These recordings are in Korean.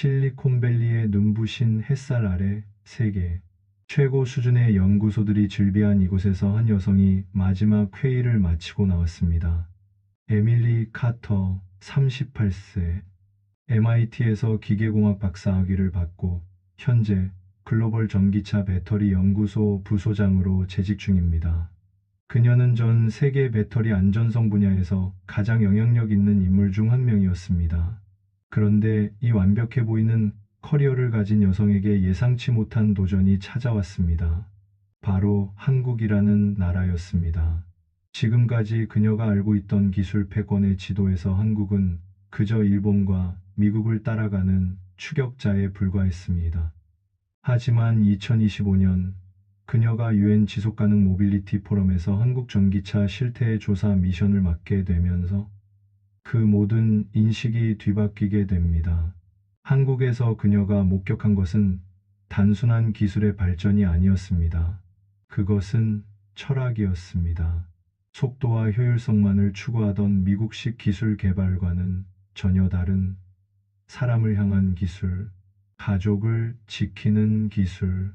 실리콘밸리의 눈부신 햇살 아래 세계 최고 수준의 연구소들이 즐비한 이곳에서 한 여성이 마지막 회의를 마치고 나왔습니다. 에밀리 카터, 38세, MIT에서 기계공학 박사학위를 받고 현재 글로벌 전기차 배터리 연구소 부소장으로 재직 중입니다. 그녀는 전 세계 배터리 안전성 분야에서 가장 영향력 있는 인물 중 한 명이었습니다. 그런데 이 완벽해 보이는 커리어를 가진 여성에게 예상치 못한 도전이 찾아왔습니다. 바로 한국이라는 나라였습니다. 지금까지 그녀가 알고 있던 기술 패권의 지도에서 한국은 그저 일본과 미국을 따라가는 추격자에 불과했습니다. 하지만 2025년 그녀가 UN 지속가능 모빌리티 포럼에서 한국 전기차 실태 조사 미션을 맡게 되면서 그 모든 인식이 뒤바뀌게 됩니다. 한국에서 그녀가 목격한 것은 단순한 기술의 발전이 아니었습니다. 그것은 철학이었습니다. 속도와 효율성만을 추구하던 미국식 기술 개발과는 전혀 다른 사람을 향한 기술, 가족을 지키는 기술,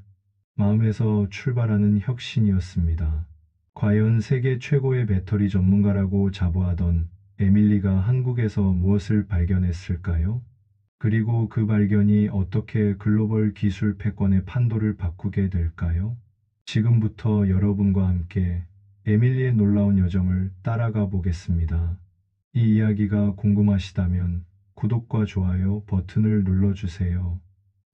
마음에서 출발하는 혁신이었습니다. 과연 세계 최고의 배터리 전문가라고 자부하던 에밀리가 한국에서 무엇을 발견했을까요? 그리고 그 발견이 어떻게 글로벌 기술 패권의 판도를 바꾸게 될까요? 지금부터 여러분과 함께 에밀리의 놀라운 여정을 따라가 보겠습니다. 이 이야기가 궁금하시다면 구독과 좋아요 버튼을 눌러주세요.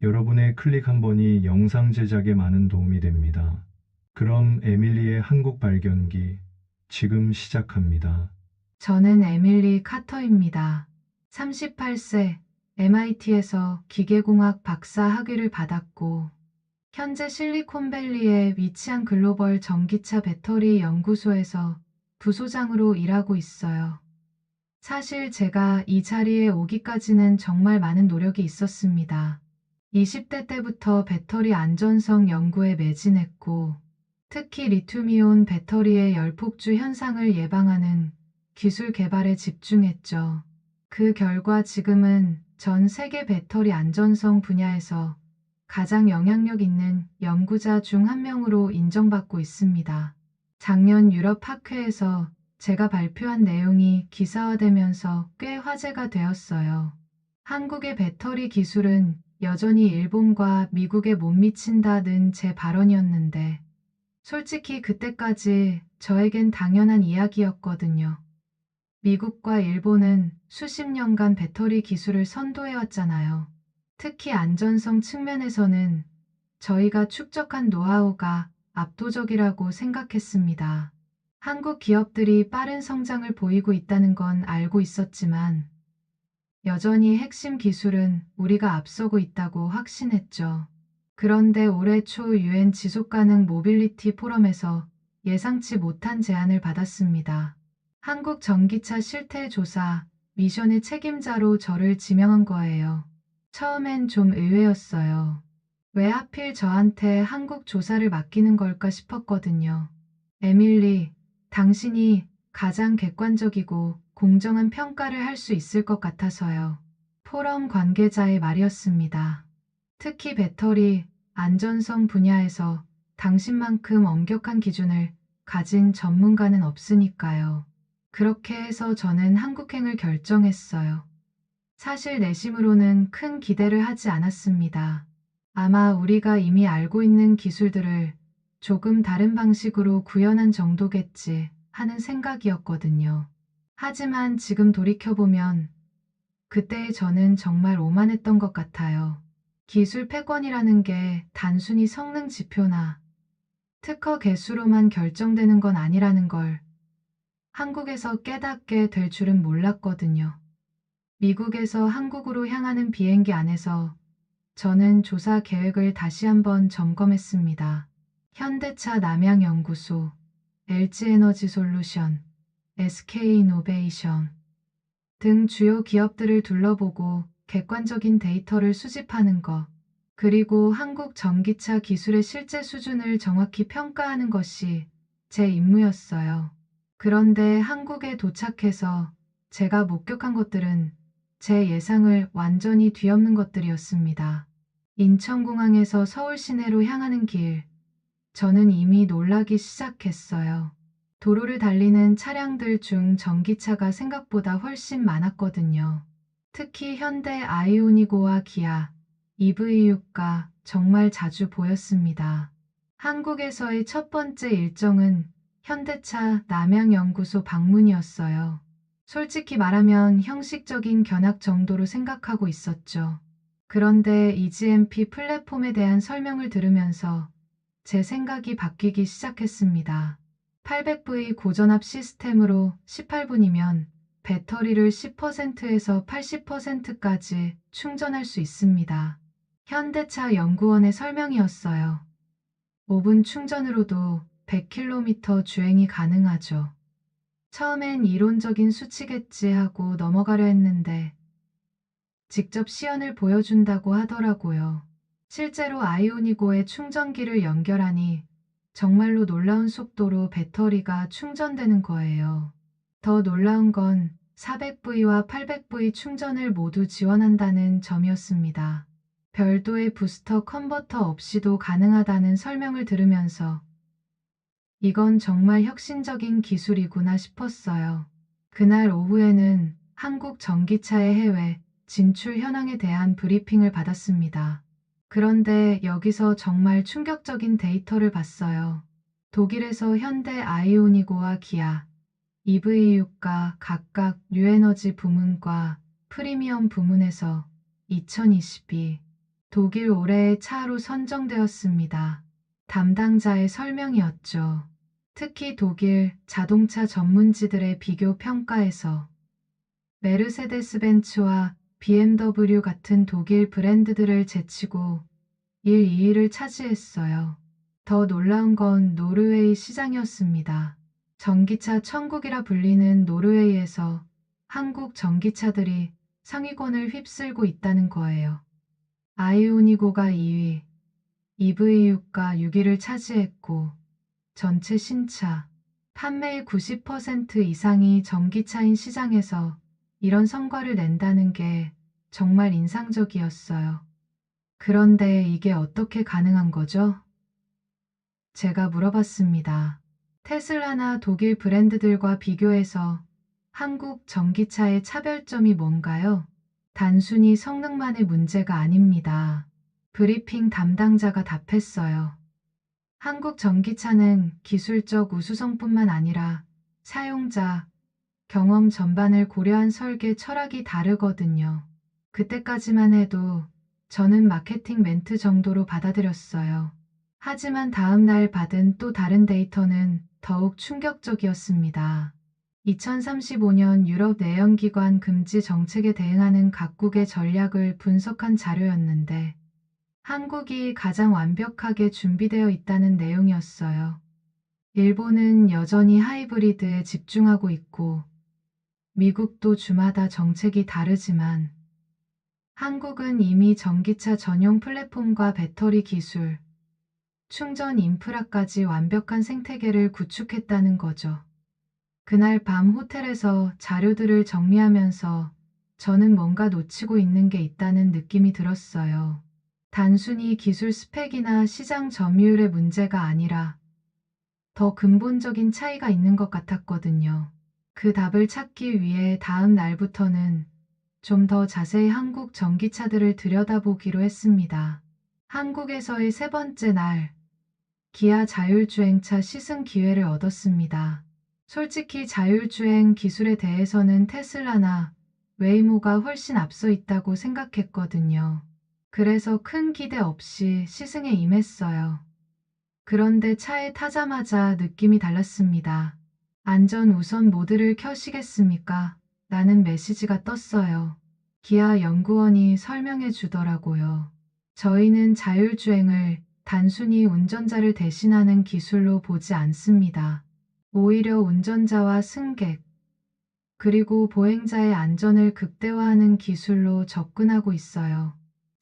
여러분의 클릭 한 번이 영상 제작에 많은 도움이 됩니다. 그럼 에밀리의 한국 발견기 지금 시작합니다. 저는 에밀리 카터입니다. 38세, MIT에서 기계공학 박사 학위를 받았고, 현재 실리콘밸리에 위치한 글로벌 전기차 배터리 연구소에서 부소장으로 일하고 있어요. 사실 제가 이 자리에 오기까지는 정말 많은 노력이 있었습니다. 20대 때부터 배터리 안전성 연구에 매진했고, 특히 리튬이온 배터리의 열폭주 현상을 예방하는 기술 개발에 집중했죠. 그 결과 지금은 전 세계 배터리 안전성 분야에서 가장 영향력 있는 연구자 중 한 명으로 인정받고 있습니다. 작년 유럽 학회에서 제가 발표한 내용이 기사화되면서 꽤 화제가 되었어요. 한국의 배터리 기술은 여전히 일본과 미국에 못 미친다는 제 발언이었는데, 솔직히 그때까지 저에겐 당연한 이야기였거든요. 미국과 일본은 수십 년간 배터리 기술을 선도해왔잖아요. 특히 안전성 측면에서는 저희가 축적한 노하우가 압도적이라고 생각했습니다. 한국 기업들이 빠른 성장을 보이고 있다는 건 알고 있었지만, 여전히 핵심 기술은 우리가 앞서고 있다고 확신했죠. 그런데 올해 초 UN 지속가능 모빌리티 포럼에서 예상치 못한 제안을 받았습니다. 한국 전기차 실태 조사 미션의 책임자로 저를 지명한 거예요. 처음엔 좀 의외였어요. 왜 하필 저한테 한국 조사를 맡기는 걸까 싶었거든요. 에밀리, 당신이 가장 객관적이고 공정한 평가를 할 수 있을 것 같아서요. 포럼 관계자의 말이었습니다. 특히 배터리 안전성 분야에서 당신만큼 엄격한 기준을 가진 전문가는 없으니까요. 그렇게 해서 저는 한국행을 결정했어요. 사실 내심으로는 큰 기대를 하지 않았습니다. 아마 우리가 이미 알고 있는 기술들을 조금 다른 방식으로 구현한 정도겠지 하는 생각이었거든요. 하지만 지금 돌이켜보면 그때의 저는 정말 오만했던 것 같아요. 기술 패권이라는 게 단순히 성능 지표나 특허 개수로만 결정되는 건 아니라는 걸 한국에서 깨닫게 될 줄은 몰랐거든요. 미국에서 한국으로 향하는 비행기 안에서 저는 조사 계획을 다시 한번 점검했습니다. 현대차 남양연구소, LG에너지솔루션, SK이노베이션 등 주요 기업들을 둘러보고 객관적인 데이터를 수집하는 것, 그리고 한국 전기차 기술의 실제 수준을 정확히 평가하는 것이 제 임무였어요. 그런데 한국에 도착해서 제가 목격한 것들은 제 예상을 완전히 뒤엎는 것들이었습니다. 인천공항에서 서울 시내로 향하는 길, 저는 이미 놀라기 시작했어요. 도로를 달리는 차량들 중 전기차가 생각보다 훨씬 많았거든요. 특히 현대 아이오니고와 기아, EV6가 정말 자주 보였습니다. 한국에서의 첫 번째 일정은 현대차 남양연구소 방문이었어요. 솔직히 말하면 형식적인 견학 정도로 생각하고 있었죠. 그런데 EGMP 플랫폼에 대한 설명을 들으면서 제 생각이 바뀌기 시작했습니다. 800V 고전압 시스템으로 18분이면 배터리를 10%에서 80%까지 충전할 수 있습니다. 현대차 연구원의 설명이었어요. 5분 충전으로도 100km 주행이 가능하죠. 처음엔 이론적인 수치겠지 하고 넘어가려 했는데 직접 시연을 보여준다고 하더라고요. 실제로 아이오니고에 충전기를 연결하니 정말로 놀라운 속도로 배터리가 충전되는 거예요. 더 놀라운 건 400V와 800V 충전을 모두 지원한다는 점이었습니다. 별도의 부스터 컨버터 없이도 가능하다는 설명을 들으면서 이건 정말 혁신적인 기술이구나 싶었어요. 그날 오후에는 한국 전기차의 해외 진출 현황에 대한 브리핑을 받았습니다. 그런데 여기서 정말 충격적인 데이터를 봤어요. 독일에서 현대 아이오니고와 기아, EV6가 각각 뉴에너지 부문과 프리미엄 부문에서 2022 독일 올해의 차로 선정되었습니다. 담당자의 설명이었죠. 특히 독일 자동차 전문지들의 비교 평가에서 메르세데스 벤츠와 BMW 같은 독일 브랜드들을 제치고 1, 2위를 차지했어요. 더 놀라운 건 노르웨이 시장이었습니다. 전기차 천국이라 불리는 노르웨이에서 한국 전기차들이 상위권을 휩쓸고 있다는 거예요. 아이오니고가 2위, EV6가 6위를 차지했고 전체 신차 판매의 90% 이상이 전기차인 시장에서 이런 성과를 낸다는 게 정말 인상적이었어요. 그런데 이게 어떻게 가능한 거죠? 제가 물어봤습니다. 테슬라나 독일 브랜드들과 비교해서 한국 전기차의 차별점이 뭔가요? 단순히 성능만의 문제가 아닙니다. 브리핑 담당자가 답했어요. 한국 전기차는 기술적 우수성뿐만 아니라 사용자, 경험 전반을 고려한 설계 철학이 다르거든요. 그때까지만 해도 저는 마케팅 멘트 정도로 받아들였어요. 하지만 다음 날 받은 또 다른 데이터는 더욱 충격적이었습니다. 2035년 유럽 내연기관 금지 정책에 대응하는 각국의 전략을 분석한 자료였는데 한국이 가장 완벽하게 준비되어 있다는 내용이었어요. 일본은 여전히 하이브리드에 집중하고 있고 미국도 주마다 정책이 다르지만 한국은 이미 전기차 전용 플랫폼과 배터리 기술, 충전 인프라까지 완벽한 생태계를 구축했다는 거죠. 그날 밤 호텔에서 자료들을 정리하면서 저는 뭔가 놓치고 있는 게 있다는 느낌이 들었어요. 단순히 기술 스펙이나 시장 점유율의 문제가 아니라 더 근본적인 차이가 있는 것 같았거든요. 그 답을 찾기 위해 다음 날부터는 좀 더 자세히 한국 전기차들을 들여다보기로 했습니다. 한국에서의 세 번째 날, 기아 자율주행차 시승 기회를 얻었습니다. 솔직히 자율주행 기술에 대해서는 테슬라나 웨이모가 훨씬 앞서 있다고 생각했거든요. 그래서 큰 기대 없이 시승에 임했어요. 그런데 차에 타자마자 느낌이 달랐습니다. 안전 우선 모드를 켜시겠습니까? 라는 메시지가 떴어요. 기아 연구원이 설명해 주더라고요. 저희는 자율주행을 단순히 운전자를 대신하는 기술로 보지 않습니다. 오히려 운전자와 승객, 그리고 보행자의 안전을 극대화하는 기술로 접근하고 있어요.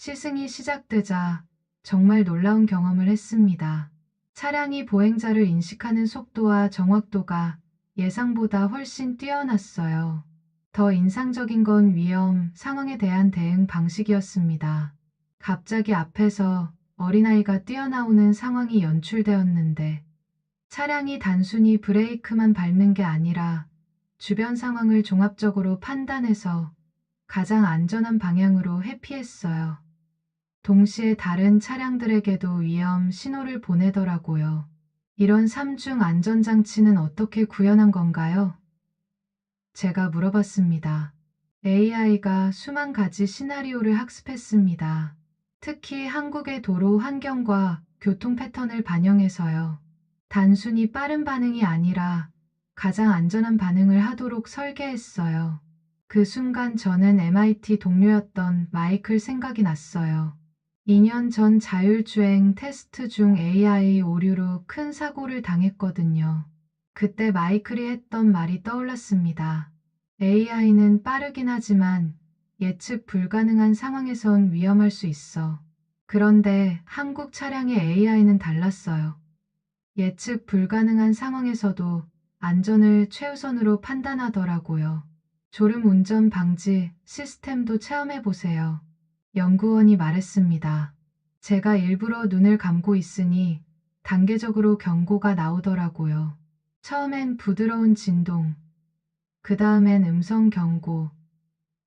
시승이 시작되자 정말 놀라운 경험을 했습니다. 차량이 보행자를 인식하는 속도와 정확도가 예상보다 훨씬 뛰어났어요. 더 인상적인 건 위험 상황에 대한 대응 방식이었습니다. 갑자기 앞에서 어린아이가 뛰어나오는 상황이 연출되었는데 차량이 단순히 브레이크만 밟는 게 아니라 주변 상황을 종합적으로 판단해서 가장 안전한 방향으로 회피했어요. 동시에 다른 차량들에게도 위험 신호를 보내더라고요. 이런 3중 안전장치는 어떻게 구현한 건가요? 제가 물어봤습니다. AI가 수만 가지 시나리오를 학습했습니다. 특히 한국의 도로 환경과 교통 패턴을 반영해서요. 단순히 빠른 반응이 아니라 가장 안전한 반응을 하도록 설계했어요. 그 순간 저는 MIT 동료였던 마이클 생각이 났어요. 2년 전 자율주행 테스트 중 AI 오류로 큰 사고를 당했거든요. 그때 마이클이 했던 말이 떠올랐습니다. AI는 빠르긴 하지만 예측 불가능한 상황에선 위험할 수 있어. 그런데 한국 차량의 AI는 달랐어요. 예측 불가능한 상황에서도 안전을 최우선으로 판단하더라고요. 졸음 운전 방지 시스템도 체험해 보세요. 연구원이 말했습니다. 제가 일부러 눈을 감고 있으니 단계적으로 경고가 나오더라고요. 처음엔 부드러운 진동, 그 다음엔 음성 경고,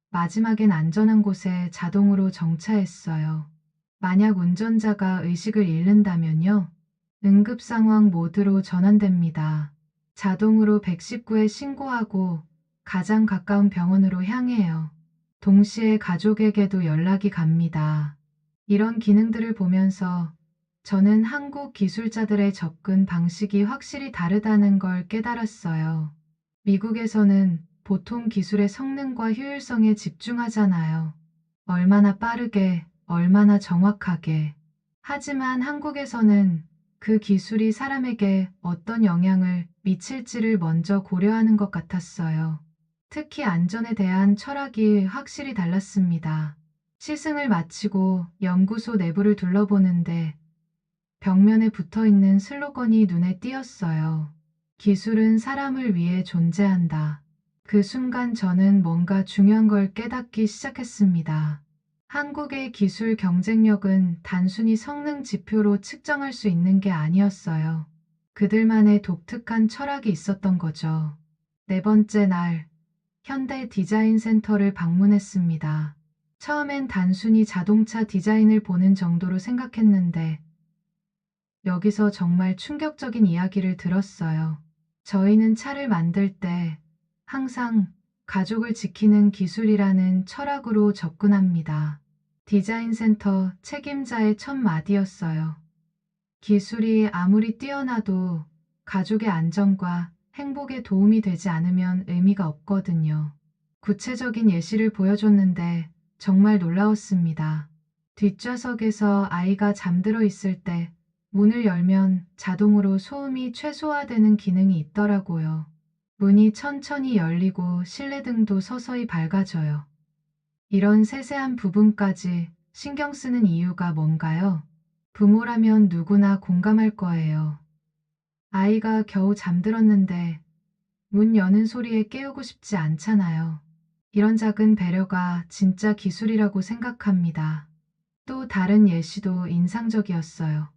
마지막엔 안전한 곳에 자동으로 정차했어요. 만약 운전자가 의식을 잃는다면요. 응급 상황 모드로 전환됩니다. 자동으로 119에 신고하고 가장 가까운 병원으로 향해요. 동시에 가족에게도 연락이 갑니다. 이런 기능들을 보면서 저는 한국 기술자들의 접근 방식이 확실히 다르다는 걸 깨달았어요. 미국에서는 보통 기술의 성능과 효율성에 집중하잖아요. 얼마나 빠르게, 얼마나 정확하게. 하지만 한국에서는 그 기술이 사람에게 어떤 영향을 미칠지를 먼저 고려하는 것 같았어요. 특히 안전에 대한 철학이 확실히 달랐습니다. 시승을 마치고 연구소 내부를 둘러보는데 벽면에 붙어 있는 슬로건이 눈에 띄었어요. 기술은 사람을 위해 존재한다. 그 순간 저는 뭔가 중요한 걸 깨닫기 시작했습니다. 한국의 기술 경쟁력은 단순히 성능 지표로 측정할 수 있는 게 아니었어요. 그들만의 독특한 철학이 있었던 거죠. 네 번째 날, 현대 디자인 센터를 방문했습니다. 처음엔 단순히 자동차 디자인을 보는 정도로 생각했는데 여기서 정말 충격적인 이야기를 들었어요. 저희는 차를 만들 때 항상 가족을 지키는 기술이라는 철학으로 접근합니다. 디자인 센터 책임자의 첫 마디였어요. 기술이 아무리 뛰어나도 가족의 안전과 행복에 도움이 되지 않으면 의미가 없거든요. 구체적인 예시를 보여줬는데 정말 놀라웠습니다. 뒷좌석에서 아이가 잠들어 있을 때 문을 열면 자동으로 소음이 최소화되는 기능이 있더라고요. 문이 천천히 열리고 실내등도 서서히 밝아져요. 이런 세세한 부분까지 신경 쓰는 이유가 뭔가요? 부모라면 누구나 공감할 거예요. 아이가 겨우 잠들었는데 문 여는 소리에 깨우고 싶지 않잖아요. 이런 작은 배려가 진짜 기술이라고 생각합니다. 또 다른 예시도 인상적이었어요.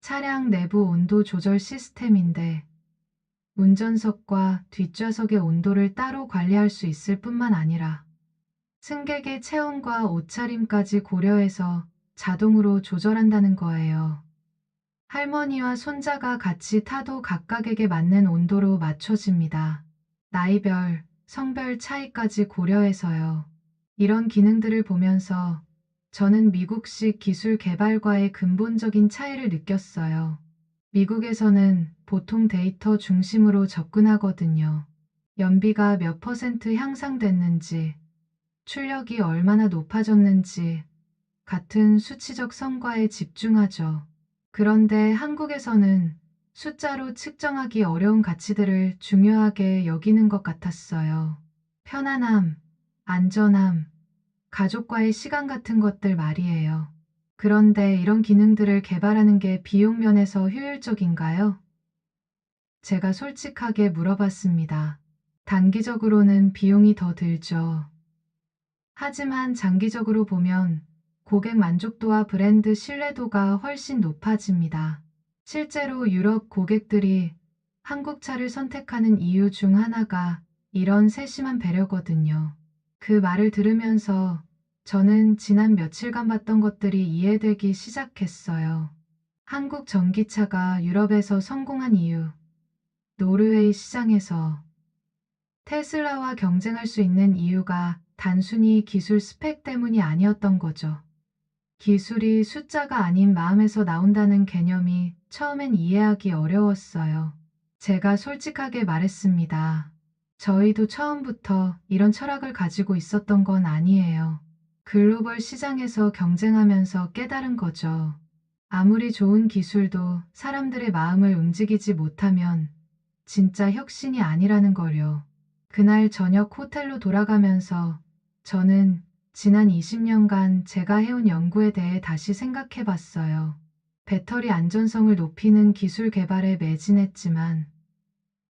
차량 내부 온도 조절 시스템인데 운전석과 뒷좌석의 온도를 따로 관리할 수 있을 뿐만 아니라 승객의 체온과 옷차림까지 고려해서 자동으로 조절한다는 거예요. 할머니와 손자가 같이 타도 각각에게 맞는 온도로 맞춰집니다. 나이별, 성별 차이까지 고려해서요. 이런 기능들을 보면서 저는 미국식 기술 개발과의 근본적인 차이를 느꼈어요. 미국에서는 보통 데이터 중심으로 접근하거든요. 연비가 몇 퍼센트 향상됐는지, 출력이 얼마나 높아졌는지 같은 수치적 성과에 집중하죠. 그런데 한국에서는 숫자로 측정하기 어려운 가치들을 중요하게 여기는 것 같았어요. 편안함, 안전함, 가족과의 시간 같은 것들 말이에요. 그런데 이런 기능들을 개발하는 게 비용 면에서 효율적인가요? 제가 솔직하게 물어봤습니다. 단기적으로는 비용이 더 들죠. 하지만 장기적으로 보면 고객 만족도와 브랜드 신뢰도가 훨씬 높아집니다. 실제로 유럽 고객들이 한국 차를 선택하는 이유 중 하나가 이런 세심한 배려거든요. 그 말을 들으면서 저는 지난 며칠간 봤던 것들이 이해되기 시작했어요. 한국 전기차가 유럽에서 성공한 이유, 노르웨이 시장에서 테슬라와 경쟁할 수 있는 이유가 단순히 기술 스펙 때문이 아니었던 거죠. 기술이 숫자가 아닌 마음에서 나온다는 개념이 처음엔 이해하기 어려웠어요. 제가 솔직하게 말했습니다. 저희도 처음부터 이런 철학을 가지고 있었던 건 아니에요. 글로벌 시장에서 경쟁하면서 깨달은 거죠. 아무리 좋은 기술도 사람들의 마음을 움직이지 못하면 진짜 혁신이 아니라는 걸요. 그날 저녁 호텔로 돌아가면서 저는 지난 20년간 제가 해온 연구에 대해 다시 생각해 봤어요. 배터리 안전성을 높이는 기술 개발에 매진했지만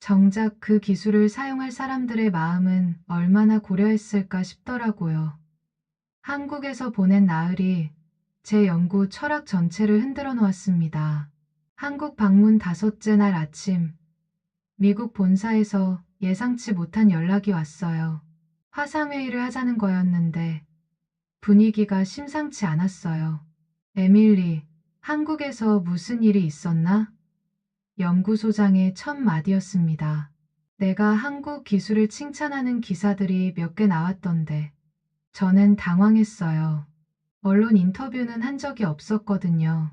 정작 그 기술을 사용할 사람들의 마음은 얼마나 고려했을까 싶더라고요. 한국에서 보낸 나흘이 제 연구 철학 전체를 흔들어 놓았습니다. 한국 방문 다섯째 날 아침, 미국 본사에서 예상치 못한 연락이 왔어요. 화상회의를 하자는 거였는데 분위기가 심상치 않았어요. 에밀리, 한국에서 무슨 일이 있었나? 연구소장의 첫 마디였습니다. 내가 한국 기술을 칭찬하는 기사들이 몇 개 나왔던데. 저는 당황했어요. 언론 인터뷰는 한 적이 없었거든요.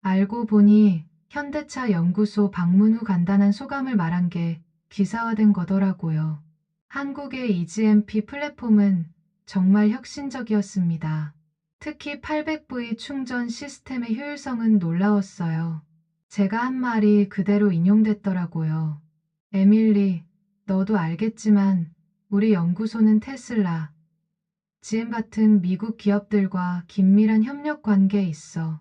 알고 보니 현대차 연구소 방문 후 간단한 소감을 말한 게 기사화된 거더라고요. 한국의 EGMP 플랫폼은 정말 혁신적이었습니다. 특히 800V 충전 시스템의 효율성은 놀라웠어요. 제가 한 말이 그대로 인용됐더라고요. 에밀리, 너도 알겠지만 우리 연구소는 테슬라, GM 같은 미국 기업들과 긴밀한 협력 관계에 있어.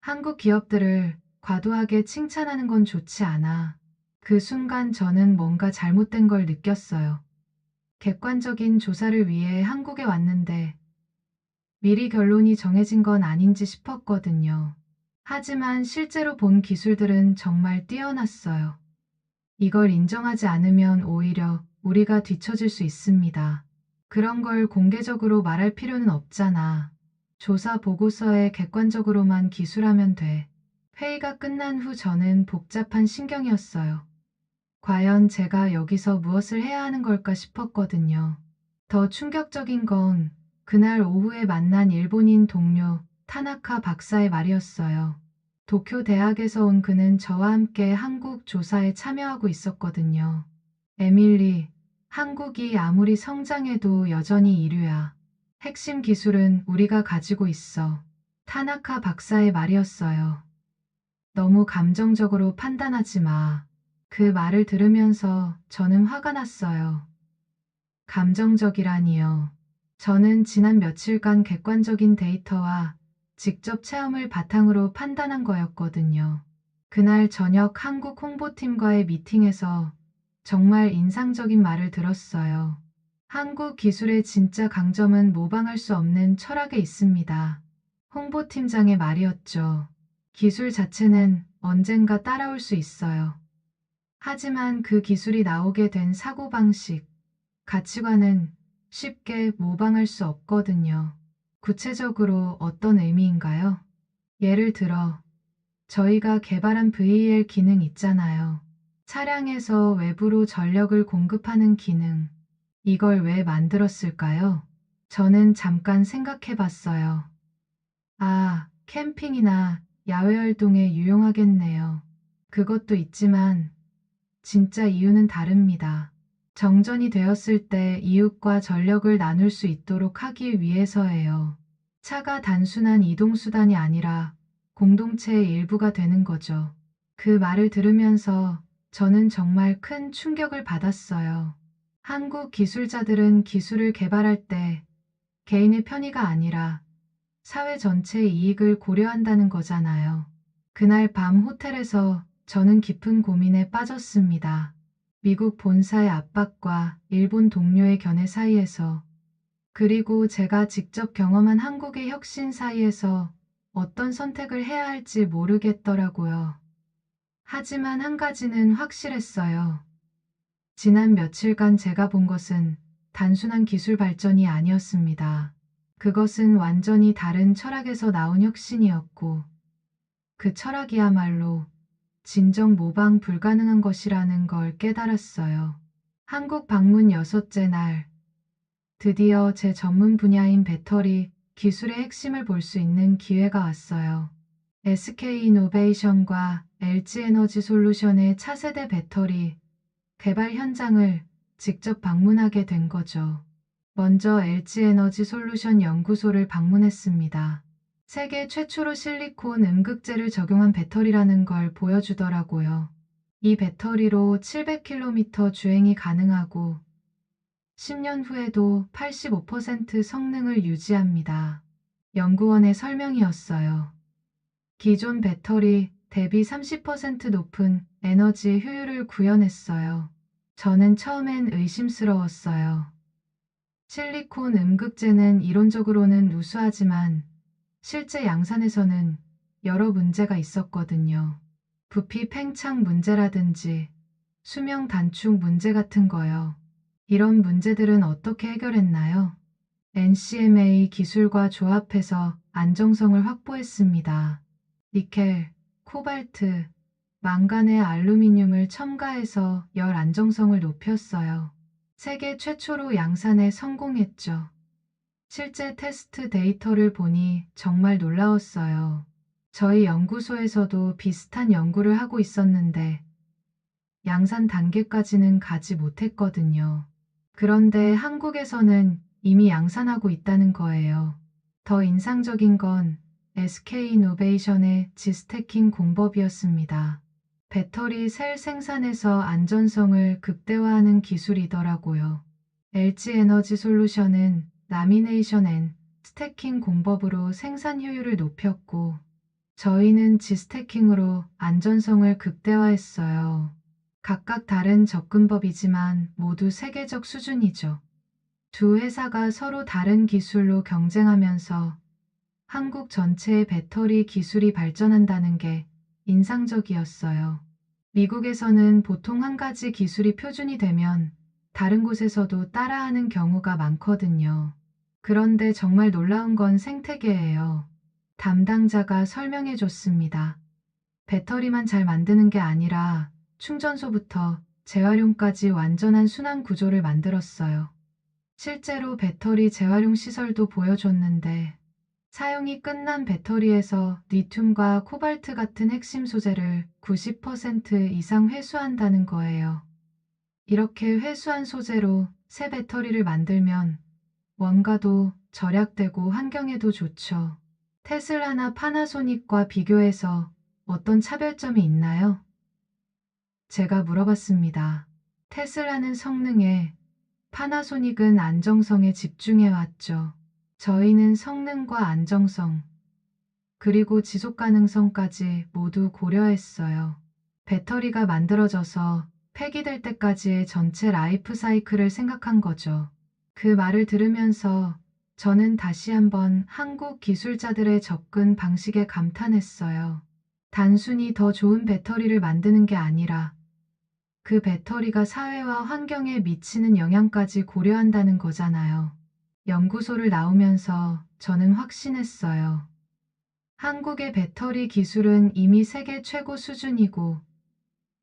한국 기업들을 과도하게 칭찬하는 건 좋지 않아. 그 순간 저는 뭔가 잘못된 걸 느꼈어요. 객관적인 조사를 위해 한국에 왔는데 미리 결론이 정해진 건 아닌지 싶었거든요. 하지만 실제로 본 기술들은 정말 뛰어났어요. 이걸 인정하지 않으면 오히려 우리가 뒤처질 수 있습니다. 그런 걸 공개적으로 말할 필요는 없잖아. 조사 보고서에 객관적으로만 기술하면 돼. 회의가 끝난 후 저는 복잡한 신경이었어요. 과연 제가 여기서 무엇을 해야 하는 걸까 싶었거든요. 더 충격적인 건 그날 오후에 만난 일본인 동료 타나카 박사의 말이었어요. 도쿄 대학에서 온 그는 저와 함께 한국 조사에 참여하고 있었거든요. 에밀리, 한국이 아무리 성장해도 여전히 이류야. 핵심 기술은 우리가 가지고 있어. 타나카 박사의 말이었어요. 너무 감정적으로 판단하지 마. 그 말을 들으면서 저는 화가 났어요. 감정적이라니요. 저는 지난 며칠간 객관적인 데이터와 직접 체험을 바탕으로 판단한 거였거든요. 그날 저녁 한국 홍보팀과의 미팅에서 정말 인상적인 말을 들었어요. 한국 기술의 진짜 강점은 모방할 수 없는 철학에 있습니다. 홍보팀장의 말이었죠. 기술 자체는 언젠가 따라올 수 있어요. 하지만 그 기술이 나오게 된 사고방식, 가치관은 쉽게 모방할 수 없거든요. 구체적으로 어떤 의미인가요? 예를 들어, 저희가 개발한 VEL 기능 있잖아요. 차량에서 외부로 전력을 공급하는 기능. 이걸 왜 만들었을까요? 저는 잠깐 생각해 봤어요. 아, 캠핑이나 야외 활동에 유용하겠네요. 그것도 있지만, 진짜 이유는 다릅니다. 정전이 되었을 때 이웃과 전력을 나눌 수 있도록 하기 위해서예요. 차가 단순한 이동수단이 아니라 공동체의 일부가 되는 거죠. 그 말을 들으면서 저는 정말 큰 충격을 받았어요. 한국 기술자들은 기술을 개발할 때 개인의 편의가 아니라 사회 전체의 이익을 고려한다는 거잖아요. 그날 밤 호텔에서 저는 깊은 고민에 빠졌습니다. 미국 본사의 압박과 일본 동료의 견해 사이에서, 그리고 제가 직접 경험한 한국의 혁신 사이에서 어떤 선택을 해야 할지 모르겠더라고요. 하지만 한 가지는 확실했어요. 지난 며칠간 제가 본 것은 단순한 기술 발전이 아니었습니다. 그것은 완전히 다른 철학에서 나온 혁신이었고, 그 철학이야말로 진정 모방 불가능한 것이라는 걸 깨달았어요. 한국 방문 6째 날, 드디어 제 전문 분야인 배터리 기술의 핵심을 볼 수 있는 기회가 왔어요. SK이노베이션과 LG에너지솔루션의 차세대 배터리 개발 현장을 직접 방문하게 된 거죠. 먼저 LG에너지솔루션 연구소를 방문했습니다. 세계 최초로 실리콘 음극재를 적용한 배터리라는 걸 보여주더라고요. 이 배터리로 700km 주행이 가능하고 10년 후에도 85% 성능을 유지합니다. 연구원의 설명이었어요. 기존 배터리 대비 30% 높은 에너지 효율을 구현했어요. 저는 처음엔 의심스러웠어요. 실리콘 음극재는 이론적으로는 우수하지만 실제 양산에서는 여러 문제가 있었거든요. 부피 팽창 문제라든지 수명 단축 문제 같은 거요. 이런 문제들은 어떻게 해결했나요? NCMA 기술과 조합해서 안정성을 확보했습니다. 니켈, 코발트, 망간의 알루미늄을 첨가해서 열 안정성을 높였어요. 세계 최초로 양산에 성공했죠. 실제 테스트 데이터를 보니 정말 놀라웠어요. 저희 연구소에서도 비슷한 연구를 하고 있었는데 양산 단계까지는 가지 못했거든요. 그런데 한국에서는 이미 양산하고 있다는 거예요. 더 인상적인 건 SK이노베이션의 지스태킹 공법이었습니다. 배터리 셀 생산에서 안전성을 극대화하는 기술이더라고요. LG에너지솔루션은 라미네이션 앤 스태킹 공법으로 생산 효율을 높였고, 저희는 지스태킹으로 안전성을 극대화했어요. 각각 다른 접근법이지만 모두 세계적 수준이죠. 두 회사가 서로 다른 기술로 경쟁하면서 한국 전체의 배터리 기술이 발전한다는 게 인상적이었어요. 미국에서는 보통 한 가지 기술이 표준이 되면 다른 곳에서도 따라하는 경우가 많거든요. 그런데 정말 놀라운 건 생태계예요. 담당자가 설명해 줬습니다. 배터리만 잘 만드는 게 아니라 충전소부터 재활용까지 완전한 순환 구조를 만들었어요. 실제로 배터리 재활용 시설도 보여줬는데 사용이 끝난 배터리에서 리튬과 코발트 같은 핵심 소재를 90% 이상 회수한다는 거예요. 이렇게 회수한 소재로 새 배터리를 만들면 원가도 절약되고 환경에도 좋죠. 테슬라나 파나소닉과 비교해서 어떤 차별점이 있나요? 제가 물어봤습니다. 테슬라는 성능에, 파나소닉은 안정성에 집중해왔죠. 저희는 성능과 안정성, 그리고 지속 가능성까지 모두 고려했어요. 배터리가 만들어져서 폐기될 때까지의 전체 라이프 사이클을 생각한 거죠. 그 말을 들으면서 저는 다시 한번 한국 기술자들의 접근 방식에 감탄했어요. 단순히 더 좋은 배터리를 만드는 게 아니라 그 배터리가 사회와 환경에 미치는 영향까지 고려한다는 거잖아요. 연구소를 나오면서 저는 확신했어요. 한국의 배터리 기술은 이미 세계 최고 수준이고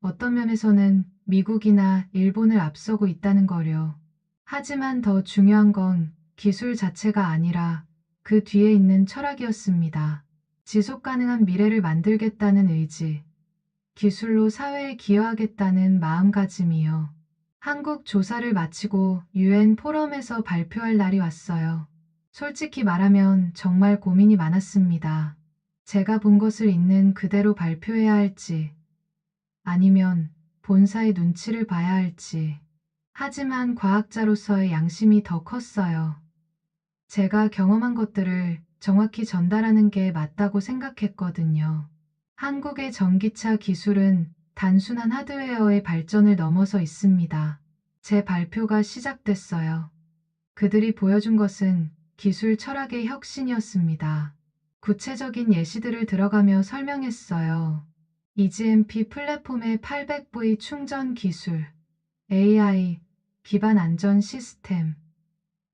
어떤 면에서는 미국이나 일본을 앞서고 있다는 거려. 하지만 더 중요한 건 기술 자체가 아니라 그 뒤에 있는 철학이었습니다. 지속 가능한 미래를 만들겠다는 의지, 기술로 사회에 기여하겠다는 마음가짐이요. 한국 조사를 마치고 UN 포럼에서 발표할 날이 왔어요. 솔직히 말하면 정말 고민이 많았습니다. 제가 본 것을 있는 그대로 발표해야 할지, 아니면 본사의 눈치를 봐야 할지. 하지만 과학자로서의 양심이 더 컸어요. 제가 경험한 것들을 정확히 전달하는 게 맞다고 생각했거든요. 한국의 전기차 기술은 단순한 하드웨어의 발전을 넘어서 있습니다. 제 발표가 시작됐어요. 그들이 보여준 것은 기술 철학의 혁신이었습니다. 구체적인 예시들을 들어가며 설명했어요. EGMP 플랫폼의 800V 충전 기술, AI, 기반 안전 시스템,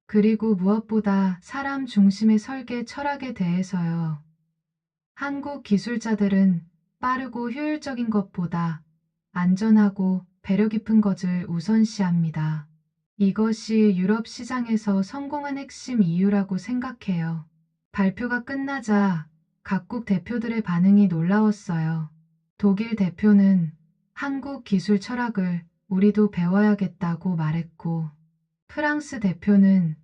그리고 무엇보다 사람 중심의 설계 철학에 대해서요. 한국 기술자들은 빠르고 효율적인 것보다 안전하고 배려 깊은 것을 우선시합니다. 이것이 유럽 시장에서 성공한 핵심 이유라고 생각해요. 발표가 끝나자 각국 대표들의 반응이 놀라웠어요. 독일 대표는 한국 기술 철학을 우리도 배워야겠다고 말했고, 프랑스 대표는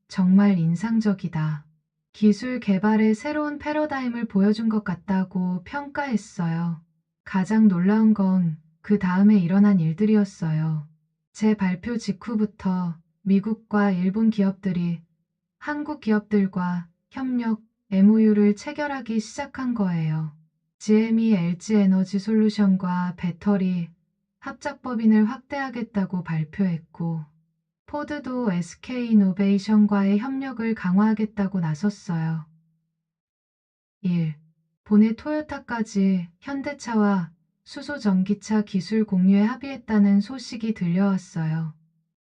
정말 인상적이다. 기술 개발의 새로운 패러다임을 보여준 것 같다고 평가했어요. 가장 놀라운 건 그 다음에 일어난 일들이었어요. 제 발표 직후부터 미국과 일본 기업들이 한국 기업들과 협력 MOU를 체결하기 시작한 거예요. GM이 LG 에너지 솔루션과 배터리 합작 법인을 확대하겠다고 발표했고, 포드도 SK 이노베이션과의 협력을 강화하겠다고 나섰어요. 1. 본의 토요타까지 현대차와 수소 전기차 기술 공유에 합의했다는 소식이 들려왔어요.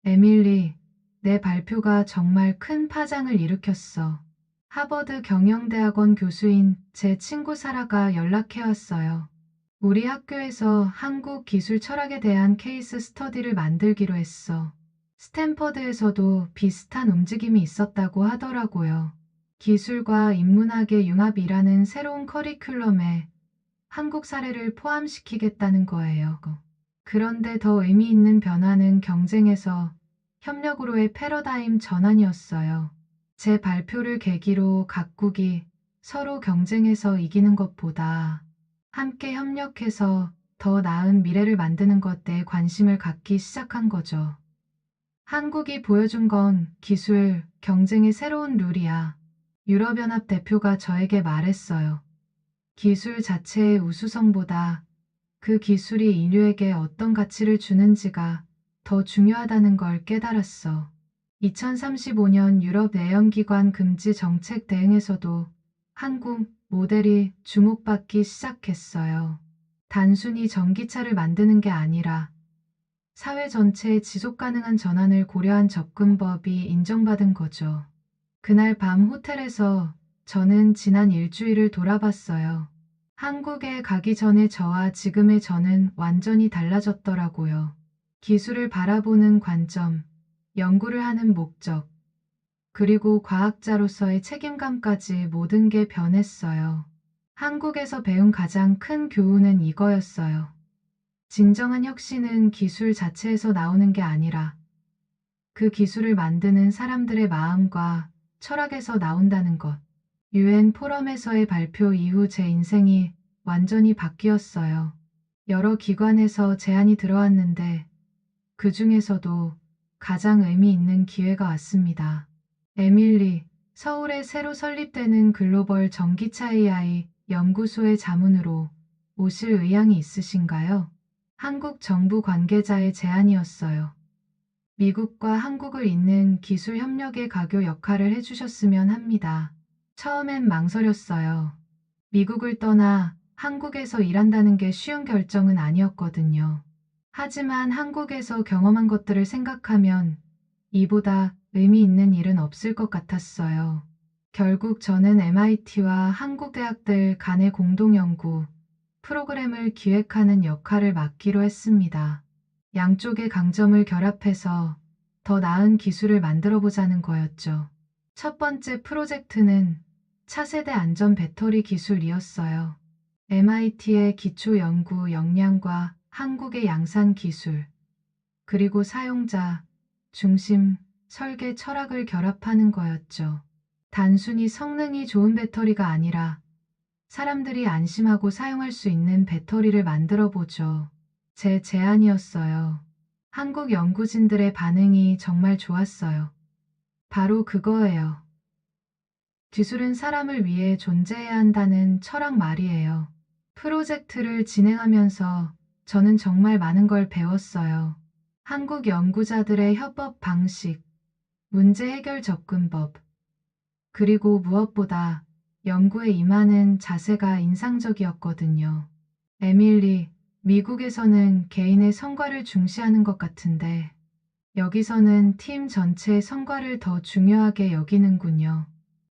에밀리, 내 발표가 정말 큰 파장을 일으켰어. 하버드 경영대학원 교수인 제 친구 사라가 연락해왔어요. 우리 학교에서 한국 기술 철학에 대한 케이스 스터디를 만들기로 했어. 스탠퍼드에서도 비슷한 움직임이 있었다고 하더라고요. 기술과 인문학의 융합이라는 새로운 커리큘럼에 한국 사례를 포함시키겠다는 거예요. 그런데 더 의미 있는 변화는 경쟁에서 협력으로의 패러다임 전환이었어요. 제 발표를 계기로 각국이 서로 경쟁해서 이기는 것보다 함께 협력해서 더 나은 미래를 만드는 것에 관심을 갖기 시작한 거죠. 한국이 보여준 건 기술, 경쟁의 새로운 룰이야. 유럽연합 대표가 저에게 말했어요. 기술 자체의 우수성보다 그 기술이 인류에게 어떤 가치를 주는지가 더 중요하다는 걸 깨달았어. 2035년 유럽 내연기관 금지 정책 대응에서도 한국 모델이 주목받기 시작했어요. 단순히 전기차를 만드는 게 아니라 사회 전체의 지속 가능한 전환을 고려한 접근법이 인정받은 거죠. 그날 밤 호텔에서 저는 지난 일주일을 돌아봤어요. 한국에 가기 전에 저와 지금의 저는 완전히 달라졌더라고요. 기술을 바라보는 관점, 연구를 하는 목적, 그리고 과학자로서의 책임감까지 모든 게 변했어요. 한국에서 배운 가장 큰 교훈은 이거였어요. 진정한 혁신은 기술 자체에서 나오는 게 아니라 그 기술을 만드는 사람들의 마음과 철학에서 나온다는 것. UN 포럼에서의 발표 이후 제 인생이 완전히 바뀌었어요. 여러 기관에서 제안이 들어왔는데 그 중에서도 가장 의미 있는 기회가 왔습니다. 에밀리, 서울에 새로 설립되는 글로벌 전기차 AI 연구소의 자문으로 오실 의향이 있으신가요? 한국 정부 관계자의 제안이었어요. 미국과 한국을 잇는 기술 협력의 가교 역할을 해주셨으면 합니다. 처음엔 망설였어요. 미국을 떠나 한국에서 일한다는 게 쉬운 결정은 아니었거든요. 하지만 한국에서 경험한 것들을 생각하면 이보다 의미 있는 일은 없을 것 같았어요. 결국 저는 MIT와 한국 대학들 간의 공동연구 프로그램을 기획하는 역할을 맡기로 했습니다. 양쪽의 강점을 결합해서 더 나은 기술을 만들어 보자는 거였죠. 첫 번째 프로젝트는 차세대 안전 배터리 기술이었어요. MIT의 기초 연구 역량과 한국의 양산 기술, 그리고 사용자 중심 설계 철학을 결합하는 거였죠. 단순히 성능이 좋은 배터리가 아니라 사람들이 안심하고 사용할 수 있는 배터리를 만들어 보죠. 제 제안이었어요. 한국 연구진들의 반응이 정말 좋았어요. 바로 그거예요. 기술은 사람을 위해 존재해야 한다는 철학 말이에요. 프로젝트를 진행하면서 저는 정말 많은 걸 배웠어요. 한국 연구자들의 협업 방식, 문제 해결 접근법, 그리고 무엇보다 연구에 임하는 자세가 인상적이었거든요. 에밀리, 미국에서는 개인의 성과를 중시하는 것 같은데, 여기서는 팀 전체의 성과를 더 중요하게 여기는군요.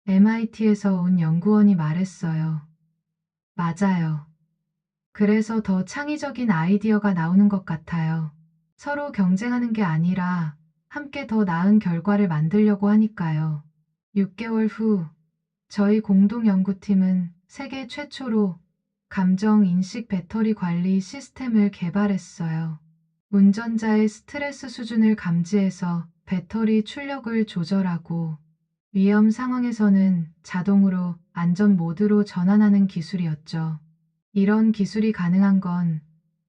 MIT에서 온 연구원이 말했어요. 맞아요. 그래서 더 창의적인 아이디어가 나오는 것 같아요. 서로 경쟁하는 게 아니라 함께 더 나은 결과를 만들려고 하니까요. 6개월 후, 저희 공동 연구팀은 세계 최초로 감정 인식 배터리 관리 시스템을 개발했어요. 운전자의 스트레스 수준을 감지해서 배터리 출력을 조절하고 위험 상황에서는 자동으로 안전 모드로 전환하는 기술이었죠. 이런 기술이 가능한 건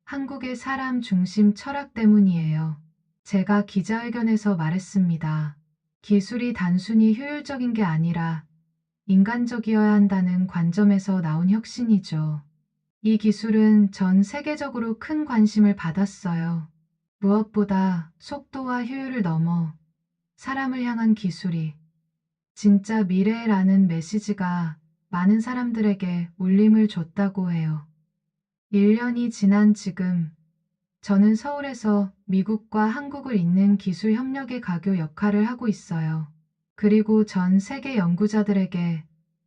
한국의 사람 중심 철학 때문이에요. 제가 기자회견에서 말했습니다. 기술이 단순히 효율적인 게 아니라 인간적이어야 한다는 관점에서 나온 혁신이죠. 이 기술은 전 세계적으로 큰 관심을 받았어요. 무엇보다 속도와 효율을 넘어 사람을 향한 기술이 진짜 미래라는 메시지가 많은 사람들에게 울림을 줬다고 해요. 1년이 지난 지금 저는 서울에서 미국과 한국을 잇는 기술 협력의 가교 역할을 하고 있어요. 그리고 전 세계 연구자들에게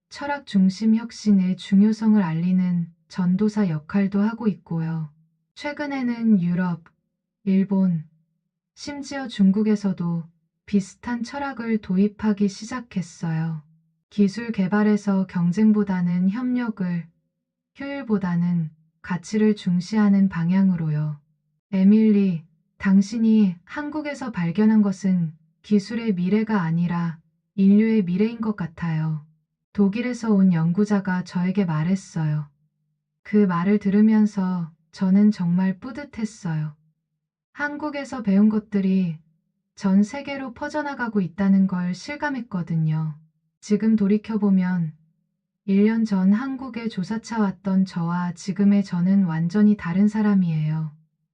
철학 중심 혁신의 중요성을 알리는 전도사 역할도 하고 있고요. 최근에는 유럽, 일본, 심지어 중국에서도 비슷한 철학을 도입하기 시작했어요. 기술 개발에서 경쟁보다는 협력을, 효율보다는 가치를 중시하는 방향으로요. 에밀리, 당신이 한국에서 발견한 것은 기술의 미래가 아니라 인류의 미래인 것 같아요. 독일에서 온 연구자가 저에게 말했어요. 그 말을 들으면서 저는 정말 뿌듯했어요. 한국에서 배운 것들이 전 세계로 퍼져나가고 있다는 걸 실감했거든요. 지금 돌이켜보면 1년 전 한국에 조사차 왔던 저와 지금의 저는 완전히 다른 사람이에요.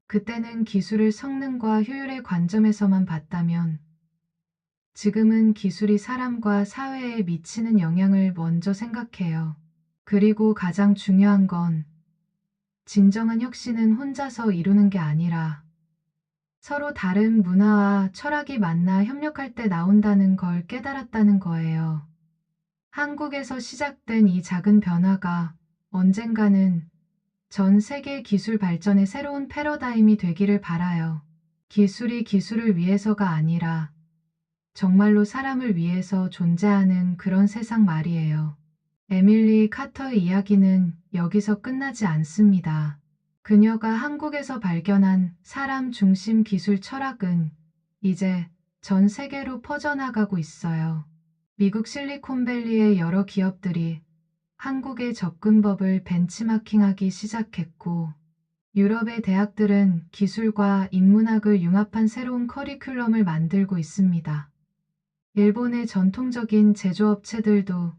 그때는 기술을 성능과 효율의 관점에서만 봤다면 지금은 기술이 사람과 사회에 미치는 영향을 먼저 생각해요. 그리고 가장 중요한 건 진정한 혁신은 혼자서 이루는 게 아니라 서로 다른 문화와 철학이 만나 협력할 때 나온다는 걸 깨달았다는 거예요. 한국에서 시작된 이 작은 변화가 언젠가는 전 세계 기술 발전의 새로운 패러다임이 되기를 바라요. 기술이 기술을 위해서가 아니라 정말로 사람을 위해서 존재하는 그런 세상 말이에요. 에밀리 카터의 이야기는 여기서 끝나지 않습니다. 그녀가 한국에서 발견한 사람 중심 기술 철학은 이제 전 세계로 퍼져나가고 있어요. 미국 실리콘밸리의 여러 기업들이 한국의 접근법을 벤치마킹하기 시작했고, 유럽의 대학들은 기술과 인문학을 융합한 새로운 커리큘럼을 만들고 있습니다. 일본의 전통적인 제조업체들도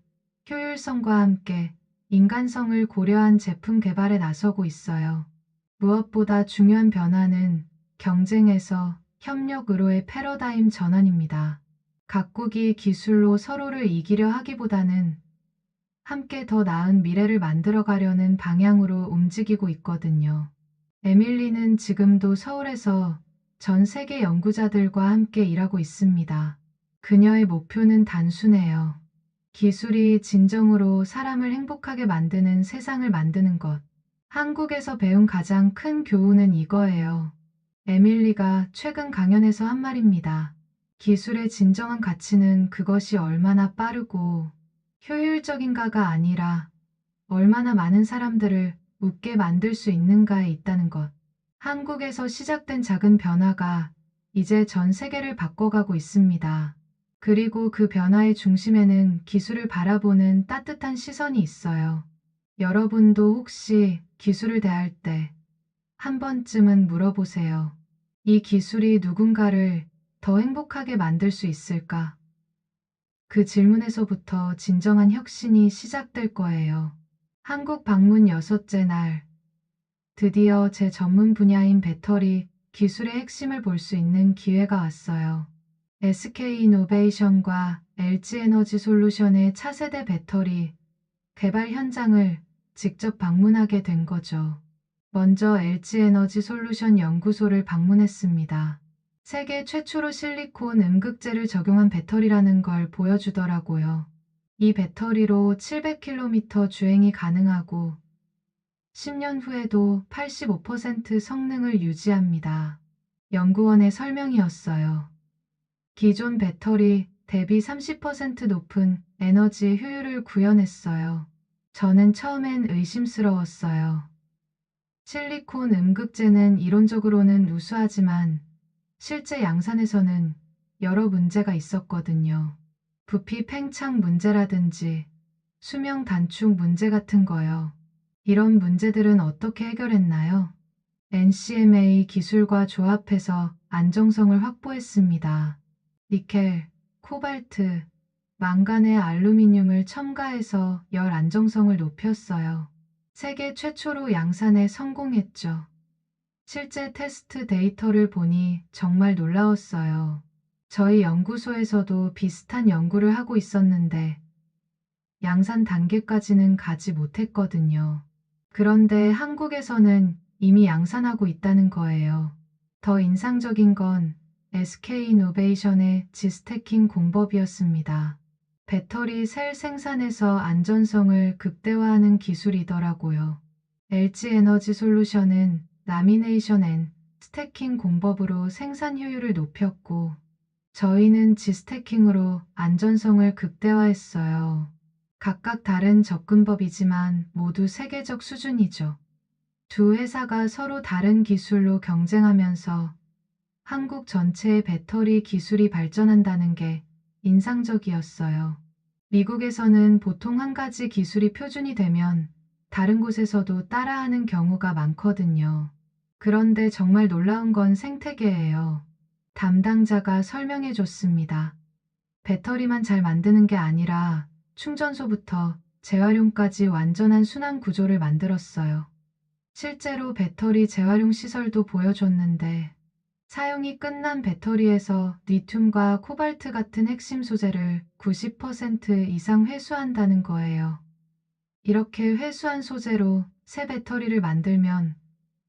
효율성과 함께 인간성을 고려한 제품 개발에 나서고 있어요. 무엇보다 중요한 변화는 경쟁에서 협력으로의 패러다임 전환입니다. 각국이 기술로 서로를 이기려 하기보다는 함께 더 나은 미래를 만들어가려는 방향으로 움직이고 있거든요. 에밀리는 지금도 서울에서 전 세계 연구자들과 함께 일하고 있습니다. 그녀의 목표는 단순해요. 기술이 진정으로 사람을 행복하게 만드는 세상을 만드는 것. 한국에서 배운 가장 큰 교훈은 이거예요. 에밀리가 최근 강연에서 한 말입니다. 기술의 진정한 가치는 그것이 얼마나 빠르고 효율적인가가 아니라 얼마나 많은 사람들을 웃게 만들 수 있는가에 있다는 것. 한국에서 시작된 작은 변화가 이제 전 세계를 바꿔가고 있습니다. 그리고 그 변화의 중심에는 기술을 바라보는 따뜻한 시선이 있어요. 여러분도 혹시 기술을 대할 때 한 번쯤은 물어보세요. 이 기술이 누군가를 더 행복하게 만들 수 있을까? 그 질문에서부터 진정한 혁신이 시작될 거예요. 한국 방문 6째 날. 드디어 제 전문 분야인 배터리 기술의 핵심을 볼 수 있는 기회가 왔어요. SK이노베이션과 LG에너지솔루션의 차세대 배터리 개발 현장을 직접 방문하게 된 거죠. 먼저 LG에너지솔루션 연구소를 방문했습니다. 세계 최초로 실리콘 음극재를 적용한 배터리라는 걸 보여주더라고요. 이 배터리로 700km 주행이 가능하고 10년 후에도 85% 성능을 유지합니다. 연구원의 설명이었어요. 기존 배터리 대비 30% 높은 에너지 효율을 구현했어요. 저는 처음엔 의심스러웠어요. 실리콘 음극재는 이론적으로는 우수하지만 실제 양산에서는 여러 문제가 있었거든요. 부피 팽창 문제라든지 수명 단축 문제 같은 거요. 이런 문제들은 어떻게 해결했나요? NCMA 기술과 조합해서 안정성을 확보했습니다. 니켈, 코발트, 망간에 알루미늄을 첨가해서 열 안정성을 높였어요. 세계 최초로 양산에 성공했죠. 실제 테스트 데이터를 보니 정말 놀라웠어요. 저희 연구소에서도 비슷한 연구를 하고 있었는데 양산 단계까지는 가지 못했거든요. 그런데 한국에서는 이미 양산하고 있다는 거예요. 더 인상적인 건 SK이노베이션의 지스태킹 공법이었습니다. 배터리 셀 생산에서 안전성을 극대화하는 기술이더라고요. LG에너지솔루션은 라미네이션 앤 스태킹 공법으로 생산 효율을 높였고 저희는 지스태킹으로 안전성을 극대화했어요. 각각 다른 접근법이지만 모두 세계적 수준이죠. 두 회사가 서로 다른 기술로 경쟁하면서 한국 전체의 배터리 기술이 발전한다는 게 인상적이었어요. 미국에서는 보통 한 가지 기술이 표준이 되면 다른 곳에서도 따라하는 경우가 많거든요. 그런데 정말 놀라운 건 생태계예요. 담당자가 설명해 줬습니다. 배터리만 잘 만드는 게 아니라 충전소부터 재활용까지 완전한 순환 구조를 만들었어요. 실제로 배터리 재활용 시설도 보여줬는데 사용이 끝난 배터리에서 리튬과 코발트 같은 핵심 소재를 90% 이상 회수한다는 거예요. 이렇게 회수한 소재로 새 배터리를 만들면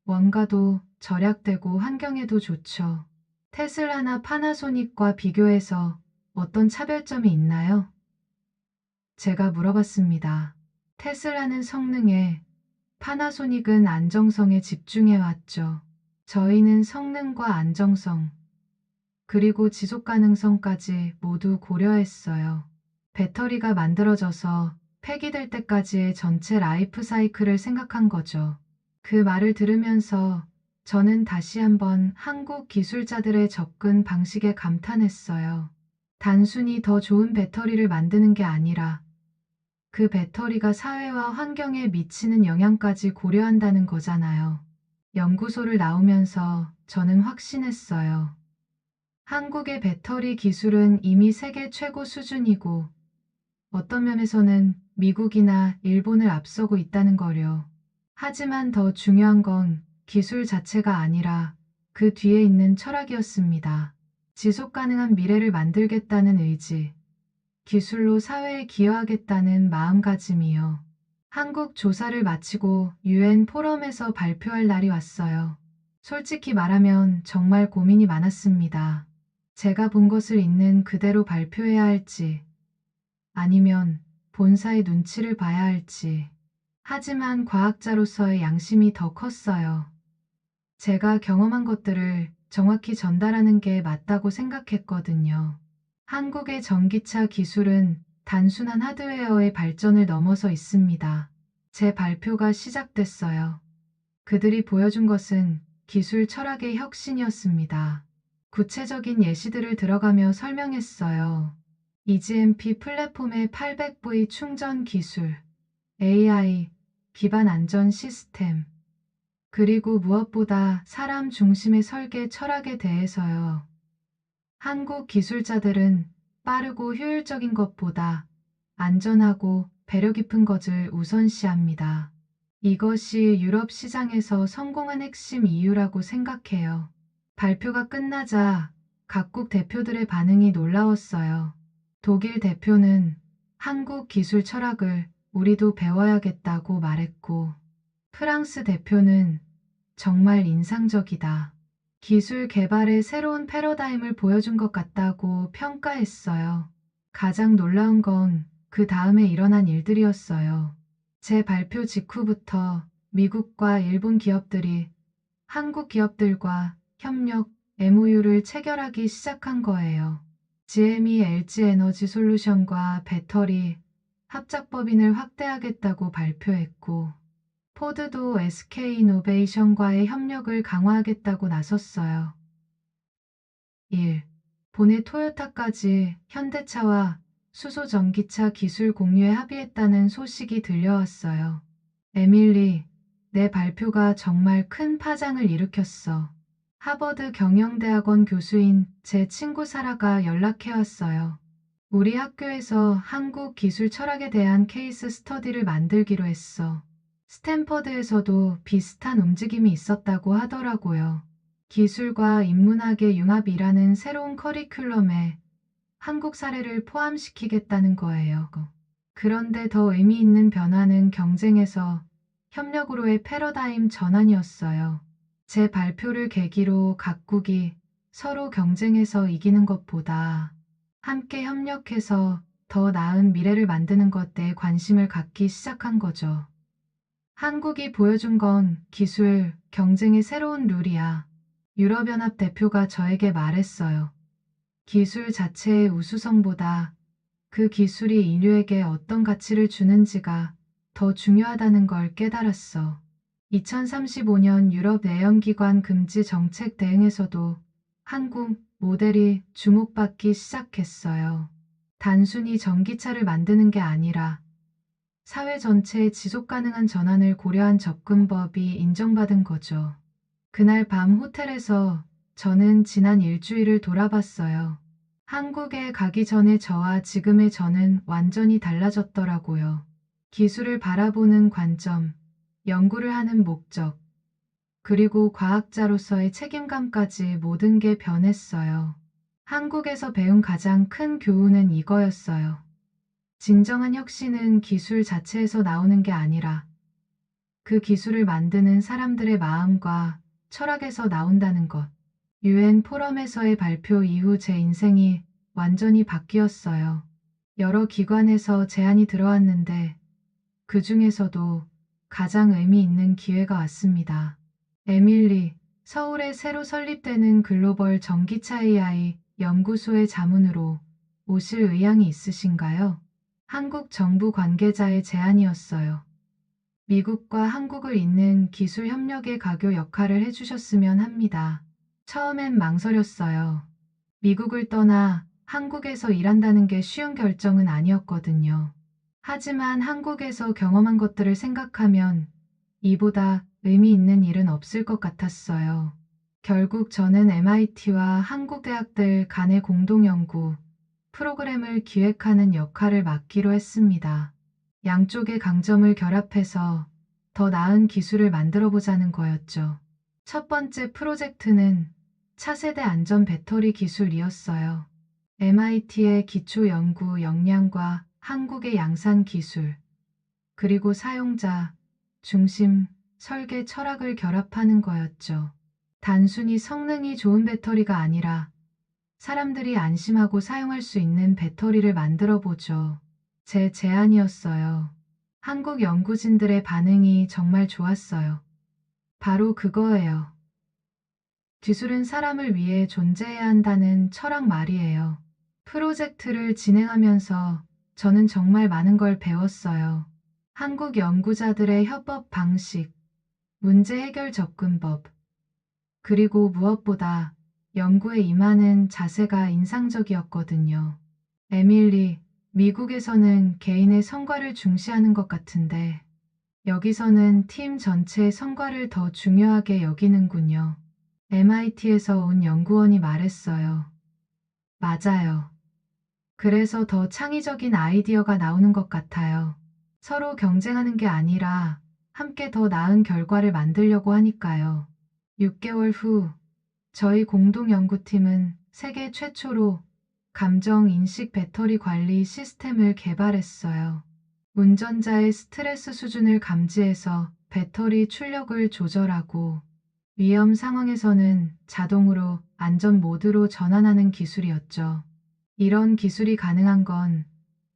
원가도 절약되고 환경에도 좋죠. 테슬라나 파나소닉과 비교해서 어떤 차별점이 있나요? 제가 물어봤습니다. 테슬라는 성능에, 파나소닉은 안정성에 집중해 왔죠. 저희는 성능과 안정성, 그리고 지속 가능성까지 모두 고려했어요. 배터리가 만들어져서 폐기될 때까지의 전체 라이프 사이클을 생각한 거죠. 그 말을 들으면서 저는 다시 한번 한국 기술자들의 접근 방식에 감탄했어요. 단순히 더 좋은 배터리를 만드는 게 아니라 그 배터리가 사회와 환경에 미치는 영향까지 고려한다는 거잖아요. 연구소를 나오면서 저는 확신했어요. 한국의 배터리 기술은 이미 세계 최고 수준이고 어떤 면에서는 미국이나 일본을 앞서고 있다는 거려. 하지만 더 중요한 건 기술 자체가 아니라 그 뒤에 있는 철학이었습니다. 지속 가능한 미래를 만들겠다는 의지, 기술로 사회에 기여하겠다는 마음가짐이요. 한국 조사를 마치고 UN 포럼에서 발표할 날이 왔어요. 솔직히 말하면 정말 고민이 많았습니다. 제가 본 것을 있는 그대로 발표해야 할지, 아니면 본사의 눈치를 봐야 할지. 하지만 과학자로서의 양심이 더 컸어요. 제가 경험한 것들을 정확히 전달하는 게 맞다고 생각했거든요. 한국의 전기차 기술은 단순한 하드웨어의 발전을 넘어서 있습니다. 제 발표가 시작됐어요. 그들이 보여준 것은 기술 철학의 혁신이었습니다. 구체적인 예시들을 들어가며 설명했어요. EGMP 플랫폼의 800V 충전 기술, AI, 기반 안전 시스템, 그리고 무엇보다 사람 중심의 설계 철학에 대해서요. 한국 기술자들은 빠르고 효율적인 것보다 안전하고 배려 깊은 것을 우선시합니다. 이것이 유럽 시장에서 성공한 핵심 이유라고 생각해요. 발표가 끝나자 각국 대표들의 반응이 놀라웠어요. 독일 대표는 한국 기술 철학을 우리도 배워야겠다고 말했고, 프랑스 대표는 정말 인상적이다. 기술 개발의 새로운 패러다임을 보여준 것 같다고 평가했어요. 가장 놀라운 건 그 다음에 일어난 일들이었어요. 제 발표 직후부터 미국과 일본 기업들이 한국 기업들과 협력 MOU를 체결하기 시작한 거예요. GM이 LG 에너지 솔루션과 배터리 합작법인을 확대하겠다고 발표했고, 포드도 SK 이노베이션과의 협력을 강화하겠다고 나섰어요. 1. 본해 토요타까지 현대차와 수소 전기차 기술 공유에 합의했다는 소식이 들려왔어요. 에밀리, 내 발표가 정말 큰 파장을 일으켰어. 하버드 경영대학원 교수인 제 친구 사라가 연락해왔어요. 우리 학교에서 한국 기술 철학에 대한 케이스 스터디를 만들기로 했어. 스탠퍼드에서도 비슷한 움직임이 있었다고 하더라고요. 기술과 인문학의 융합이라는 새로운 커리큘럼에 한국 사례를 포함시키겠다는 거예요. 그런데 더 의미 있는 변화는 경쟁에서 협력으로의 패러다임 전환이었어요. 제 발표를 계기로 각국이 서로 경쟁해서 이기는 것보다 함께 협력해서 더 나은 미래를 만드는 것에 관심을 갖기 시작한 거죠. 한국이 보여준 건 기술, 경쟁의 새로운 룰이야. 유럽연합 대표가 저에게 말했어요. 기술 자체의 우수성보다 그 기술이 인류에게 어떤 가치를 주는지가 더 중요하다는 걸 깨달았어. 2035년 유럽 내연기관 금지 정책 대응에서도 한국 모델이 주목받기 시작했어요. 단순히 전기차를 만드는 게 아니라 사회 전체의 지속 가능한 전환을 고려한 접근법이 인정받은 거죠. 그날 밤 호텔에서 저는 지난 일주일을 돌아봤어요. 한국에 가기 전에 저와 지금의 저는 완전히 달라졌더라고요. 기술을 바라보는 관점, 연구를 하는 목적, 그리고 과학자로서의 책임감까지 모든 게 변했어요. 한국에서 배운 가장 큰 교훈은 이거였어요. 진정한 혁신은 기술 자체에서 나오는 게 아니라 그 기술을 만드는 사람들의 마음과 철학에서 나온다는 것. UN 포럼에서의 발표 이후 제 인생이 완전히 바뀌었어요. 여러 기관에서 제안이 들어왔는데 그 중에서도 가장 의미 있는 기회가 왔습니다. 에밀리, 서울에 새로 설립되는 글로벌 전기차 AI 연구소의 자문으로 오실 의향이 있으신가요? 한국 정부 관계자의 제안이었어요. 미국과 한국을 잇는 기술 협력의 가교 역할을 해주셨으면 합니다. 처음엔 망설였어요. 미국을 떠나 한국에서 일한다는 게 쉬운 결정은 아니었거든요. 하지만 한국에서 경험한 것들을 생각하면 이보다 의미 있는 일은 없을 것 같았어요. 결국 저는 MIT와 한국 대학들 간의 공동연구 프로그램을 기획하는 역할을 맡기로 했습니다. 양쪽의 강점을 결합해서 더 나은 기술을 만들어 보자는 거였죠. 첫 번째 프로젝트는 차세대 안전 배터리 기술이었어요. MIT의 기초 연구 역량과 한국의 양산 기술, 그리고 사용자 중심 설계 철학을 결합하는 거였죠. 단순히 성능이 좋은 배터리가 아니라 사람들이 안심하고 사용할 수 있는 배터리를 만들어 보죠. 제 제안이었어요. 한국 연구진들의 반응이 정말 좋았어요. 바로 그거예요. 기술은 사람을 위해 존재해야 한다는 철학 말이에요. 프로젝트를 진행하면서 저는 정말 많은 걸 배웠어요. 한국 연구자들의 협업 방식, 문제 해결 접근법, 그리고 무엇보다 연구에 임하는 자세가 인상적이었거든요. 에밀리, 미국에서는 개인의 성과를 중시하는 것 같은데 여기서는 팀 전체의 성과를 더 중요하게 여기는군요. MIT에서 온 연구원이 말했어요. 맞아요. 그래서 더 창의적인 아이디어가 나오는 것 같아요. 서로 경쟁하는 게 아니라 함께 더 나은 결과를 만들려고 하니까요. 6개월 후 저희 공동 연구팀은 세계 최초로 감정 인식 배터리 관리 시스템을 개발했어요. 운전자의 스트레스 수준을 감지해서 배터리 출력을 조절하고 위험 상황에서는 자동으로 안전 모드로 전환하는 기술이었죠. 이런 기술이 가능한 건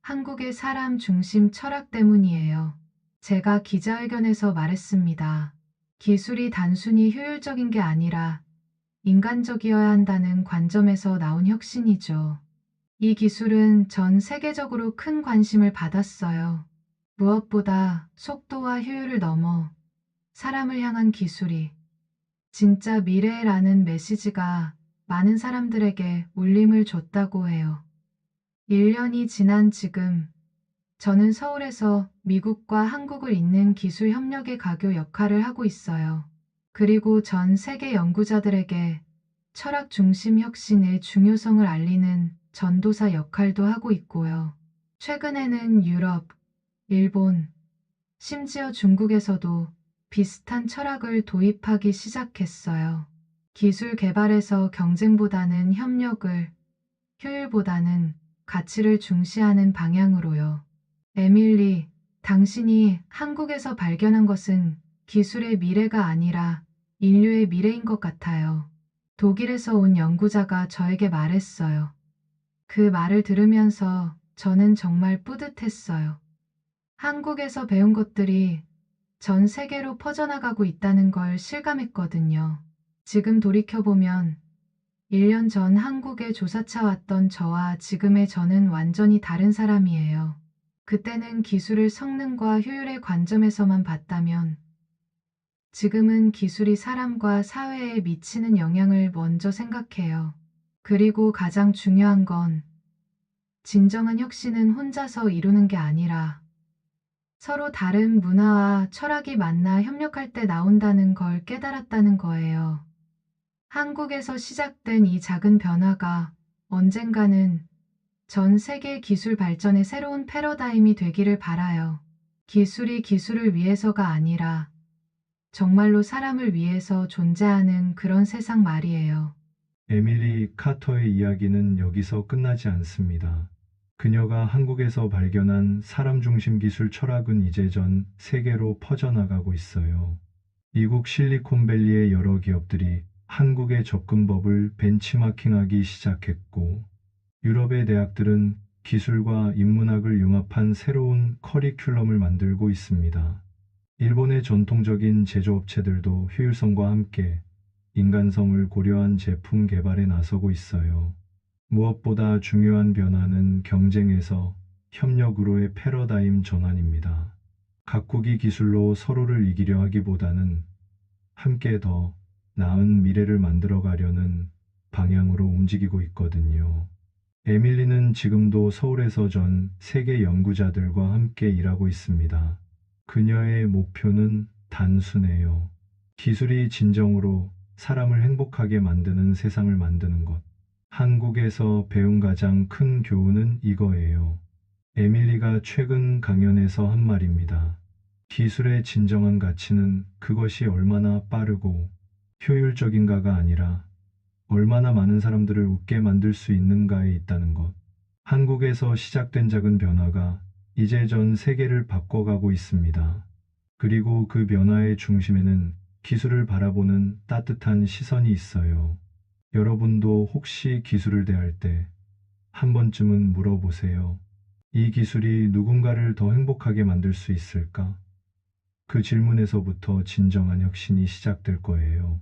한국의 사람 중심 철학 때문이에요. 제가 기자회견에서 말했습니다. 기술이 단순히 효율적인 게 아니라 인간적이어야 한다는 관점에서 나온 혁신이죠. 이 기술은 전 세계적으로 큰 관심을 받았어요. 무엇보다 속도와 효율을 넘어 사람을 향한 기술이 진짜 미래라는 메시지가 많은 사람들에게 울림을 줬다고 해요. 1년이 지난 지금 저는 서울에서 미국과 한국을 잇는 기술 협력의 가교 역할을 하고 있어요. 그리고 전 세계 연구자들에게 철학 중심 혁신의 중요성을 알리는 전도사 역할도 하고 있고요. 최근에는 유럽, 일본, 심지어 중국에서도 비슷한 철학을 도입하기 시작했어요. 기술 개발에서 경쟁보다는 협력을, 효율보다는 가치를 중시하는 방향으로요. 에밀리, 당신이 한국에서 발견한 것은 기술의 미래가 아니라 인류의 미래인 것 같아요. 독일에서 온 연구자가 저에게 말했어요. 그 말을 들으면서 저는 정말 뿌듯했어요. 한국에서 배운 것들이 전 세계로 퍼져나가고 있다는 걸 실감했거든요. 지금 돌이켜보면 1년 전 한국에 조사차 왔던 저와 지금의 저는 완전히 다른 사람이에요. 그때는 기술을 성능과 효율의 관점에서만 봤다면 지금은 기술이 사람과 사회에 미치는 영향을 먼저 생각해요. 그리고 가장 중요한 건 진정한 혁신은 혼자서 이루는 게 아니라 서로 다른 문화와 철학이 만나 협력할 때 나온다는 걸 깨달았다는 거예요. 한국에서 시작된 이 작은 변화가 언젠가는 전 세계 기술 발전의 새로운 패러다임이 되기를 바라요. 기술이 기술을 위해서가 아니라 정말로 사람을 위해서 존재하는 그런 세상 말이에요. 에밀리 카터의 이야기는 여기서 끝나지 않습니다. 그녀가 한국에서 발견한 사람 중심 기술 철학은 이제 전 세계로 퍼져나가고 있어요. 미국 실리콘밸리의 여러 기업들이 한국의 접근법을 벤치마킹하기 시작했고, 유럽의 대학들은 기술과 인문학을 융합한 새로운 커리큘럼을 만들고 있습니다. 일본의 전통적인 제조업체들도 효율성과 함께 인간성을 고려한 제품 개발에 나서고 있어요. 무엇보다 중요한 변화는 경쟁에서 협력으로의 패러다임 전환입니다. 각국이 기술로 서로를 이기려 하기보다는 함께 더 나은 미래를 만들어 가려는 방향으로 움직이고 있거든요. 에밀리는 지금도 서울에서 전 세계 연구자들과 함께 일하고 있습니다. 그녀의 목표는 단순해요. 기술이 진정으로 사람을 행복하게 만드는 세상을 만드는 것. 한국에서 배운 가장 큰 교훈은 이거예요. 에밀리가 최근 강연에서 한 말입니다. 기술의 진정한 가치는 그것이 얼마나 빠르고 효율적인가가 아니라 얼마나 많은 사람들을 웃게 만들 수 있는가에 있다는 것. 한국에서 시작된 작은 변화가 이제 전 세계를 바꿔가고 있습니다. 그리고 그 변화의 중심에는 기술을 바라보는 따뜻한 시선이 있어요. 여러분도 혹시 기술을 대할 때 한 번쯤은 물어보세요. 이 기술이 누군가를 더 행복하게 만들 수 있을까? 그 질문에서부터 진정한 혁신이 시작될 거예요.